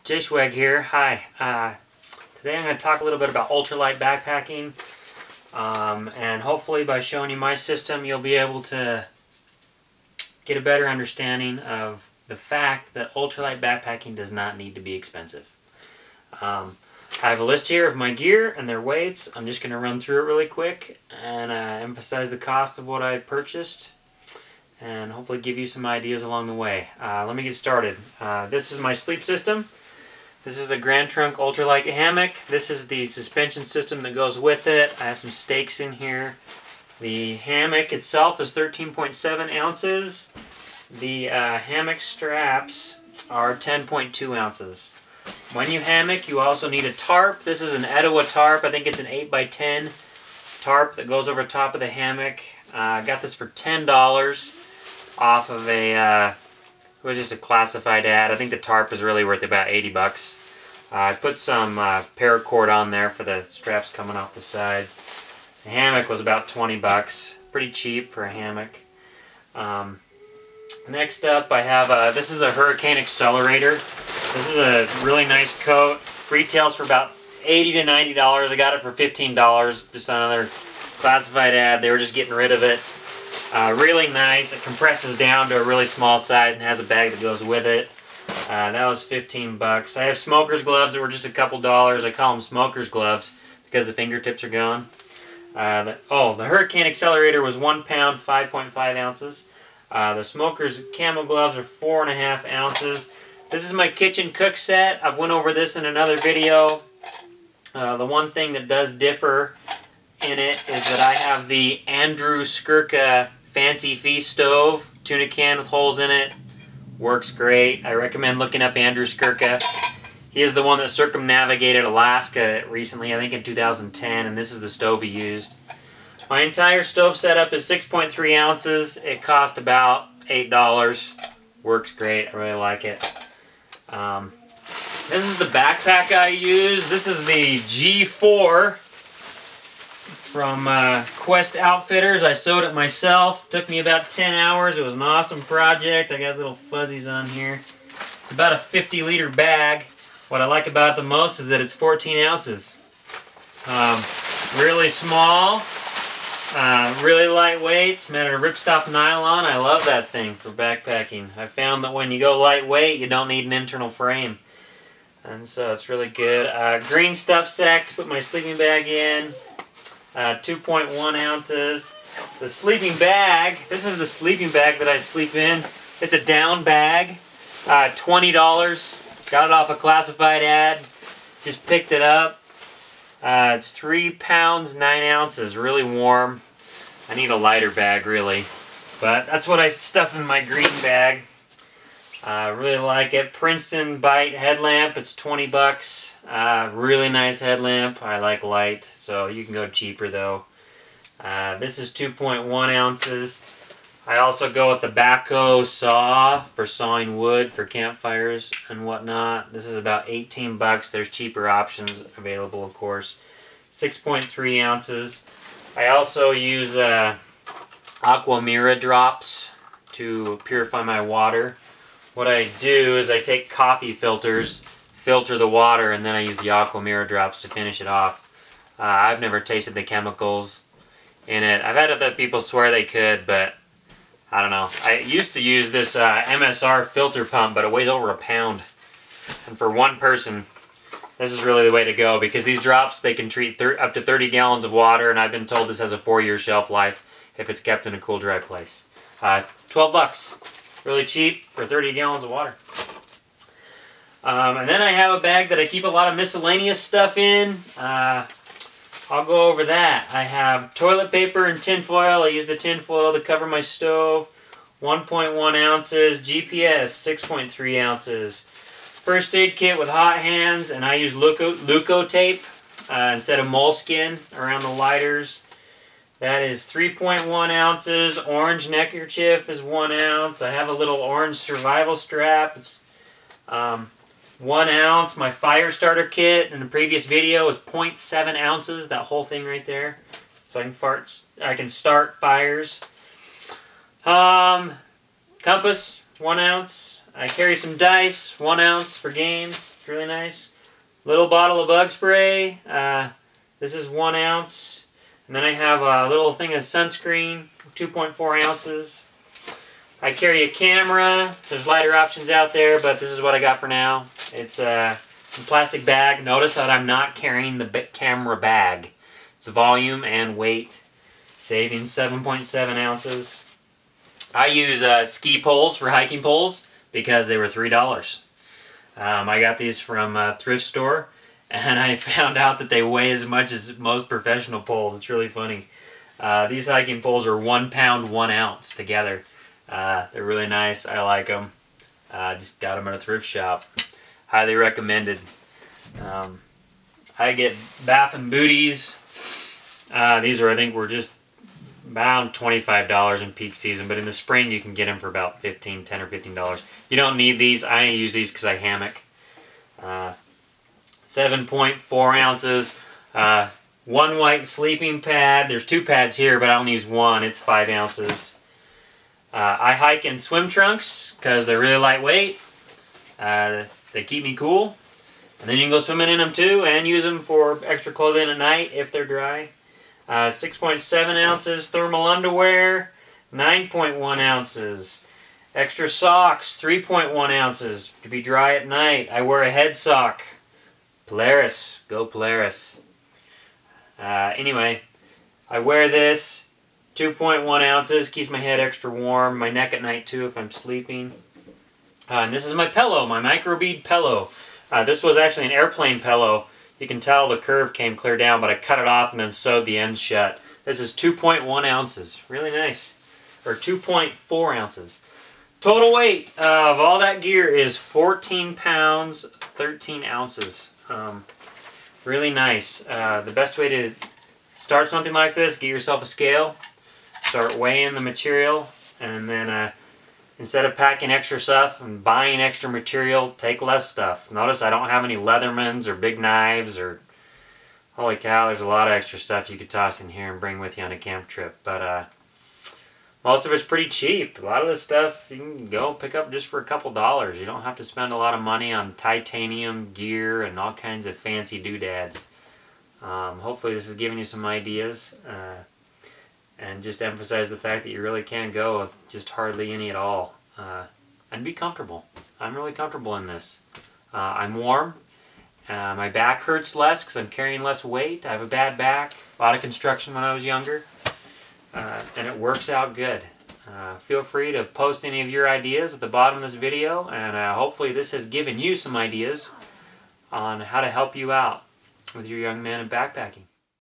Jay Schweg here. Hi. Today I'm going to talk a little bit about ultralight backpacking, and hopefully by showing you my system you'll be able to get a better understanding of the fact that ultralight backpacking does not need to be expensive. I have a list here of my gear and their weights. I'm just going to run through it really quick and emphasize the cost of what I purchased and hopefully give you some ideas along the way. Let me get started. This is my sleep system. This is a Grand Trunk ultralight hammock. This is the suspension system that goes with it. I have some stakes in here. The hammock itself is 13.7 ounces. The hammock straps are 10.2 ounces. When you hammock, you also need a tarp. This is an Etowah tarp. I think it's an 8x10 tarp that goes over top of the hammock. I got this for $10 off of a it was just a classified ad. I think the tarp is really worth about 80 bucks. I put some paracord on there for the straps coming off the sides. The hammock was about 20 bucks. Pretty cheap for a hammock. Next up I have, this is a Hurricane Accelerator. This is a really nice coat. Retails for about $80 to $90. I got it for $15. Just another classified ad. They were just getting rid of it. Really nice. It compresses down to a really small size and has a bag that goes with it. That was 15 bucks. I have smoker's gloves that were just a couple dollars. I call them smoker's gloves because the fingertips are gone. The Hurricane Accelerator was 1 pound, 5.5 ounces. The smoker's camel gloves are 4.5 ounces. This is my kitchen cook set. I've went over this in another video. The one thing that does differ in it is that I have the Andrew Skirka Fancy Feast stove, tuna can with holes in it. Works great. I recommend looking up Andrew Skirka. He is the one that circumnavigated Alaska recently, I think in 2010, and this is the stove he used. My entire stove setup is 6.3 ounces. It cost about $8. Works great. I really like it. This is the backpack I use. This is the G4 from Quest Outfitters. I sewed it myself. Took me about 10 hours. It was an awesome project. I got little fuzzies on here. It's about a 50-liter bag. What I like about it the most is that it's 14 ounces. Really small. Really lightweight. It's made of ripstop nylon. I love that thing for backpacking. I found that when you go lightweight, you don't need an internal frame. And so it's really good. Green stuff sack to put my sleeping bag in. 2.1 ounces. The sleeping bag, this is the sleeping bag that I sleep in. It's a down bag. $20. Got it off a classified ad. Just picked it up. It's 3 pounds, 9 ounces. Really warm. I need a lighter bag, really. But that's what I stuff in my green bag. I really like it. Princeton Bite headlamp. It's 20 bucks. Really nice headlamp. I like light, so you can go cheaper though. This is 2.1 ounces. I also go with the backhoe saw for sawing wood for campfires and whatnot. This is about 18 bucks. There's cheaper options available, of course. 6.3 ounces. I also use Aquamira drops to purify my water. What I do is I take coffee filters, filter the water, and then I use the Aquamira drops to finish it off. I've never tasted the chemicals in it. I've had other people swear they could, but I don't know. I used to use this MSR filter pump, but it weighs over a pound. And for one person, this is really the way to go, because these drops, they can treat up to 30 gallons of water, and I've been told this has a 4-year shelf life if it's kept in a cool, dry place. 12 bucks. Really cheap for 30 gallons of water. And then I have a bag that I keep a lot of miscellaneous stuff in. I'll go over that. I have toilet paper and tin foil. I use the tin foil to cover my stove. 1.1 ounces. GPS, 6.3 ounces. First aid kit with hot hands, and I use Leuko tape instead of moleskin around the lighters. That is 3.1 ounces. Orange neckerchief is 1 ounce. I have a little orange survival strap. It's 1 ounce. My fire starter kit in the previous video is 0.7 ounces. That whole thing right there. So I can start fires. Compass, 1 ounce. I carry some dice, 1 ounce for games. It's really nice. Little bottle of bug spray. This is 1 ounce. And then I have a little thing of sunscreen, 2.4 ounces. I carry a camera. There's lighter options out there, but this is what I got for now. It's a plastic bag. Notice that I'm not carrying the camera bag. It's volume and weight, saving 7.7 ounces. I use ski poles for hiking poles because they were $3. I got these from a thrift store, and I found out that they weigh as much as most professional poles. It's really funny. These hiking poles are 1 pound, 1 ounce together. They're really nice. I like them. Just got them at a thrift shop. Highly recommended. I get Bath and Booties. These are, I think, were just about $25 in peak season, but in the spring you can get them for about $10 or $15. You don't need these. I use these because I hammock. 7.4 ounces. 1 white sleeping pad. There's 2 pads here, but I only use 1. It's 5 ounces. I hike in swim trunks because they're really lightweight. They keep me cool. And then you can go swimming in them too and use them for extra clothing at night if they're dry. 6.7 ounces thermal underwear. 9.1 ounces. Extra socks, 3.1 ounces to be dry at night. I wear a head sock. Polaris. Go Polaris. Anyway, I wear this. 2.1 ounces. Keeps my head extra warm. My neck at night too if I'm sleeping. And this is my pillow, my microbead pillow. This was actually an airplane pillow. You can tell the curve came clear down, but I cut it off and then sewed the ends shut. This is 2.1 ounces. Really nice. Or 2.4 ounces. Total weight of all that gear is 14 pounds, 13 ounces. Really nice. The best way to start something like this, get yourself a scale, start weighing the material, and then instead of packing extra stuff and buying extra material, take less stuff. Notice I don't have any Leathermans or big knives or... Holy cow, there's a lot of extra stuff you could toss in here and bring with you on a camp trip. But most of it's pretty cheap. A lot of this stuff you can go pick up just for a couple dollars. You don't have to spend a lot of money on titanium gear and all kinds of fancy doodads. Hopefully this is giving you some ideas. And just emphasize the fact that you really can go with just hardly any at all. And be comfortable. I'm really comfortable in this. I'm warm. My back hurts less because I'm carrying less weight. I have a bad back. A lot of construction when I was younger. And it works out good. Feel free to post any of your ideas at the bottom of this video. And hopefully this has given you some ideas on how to help you out with your young man in backpacking.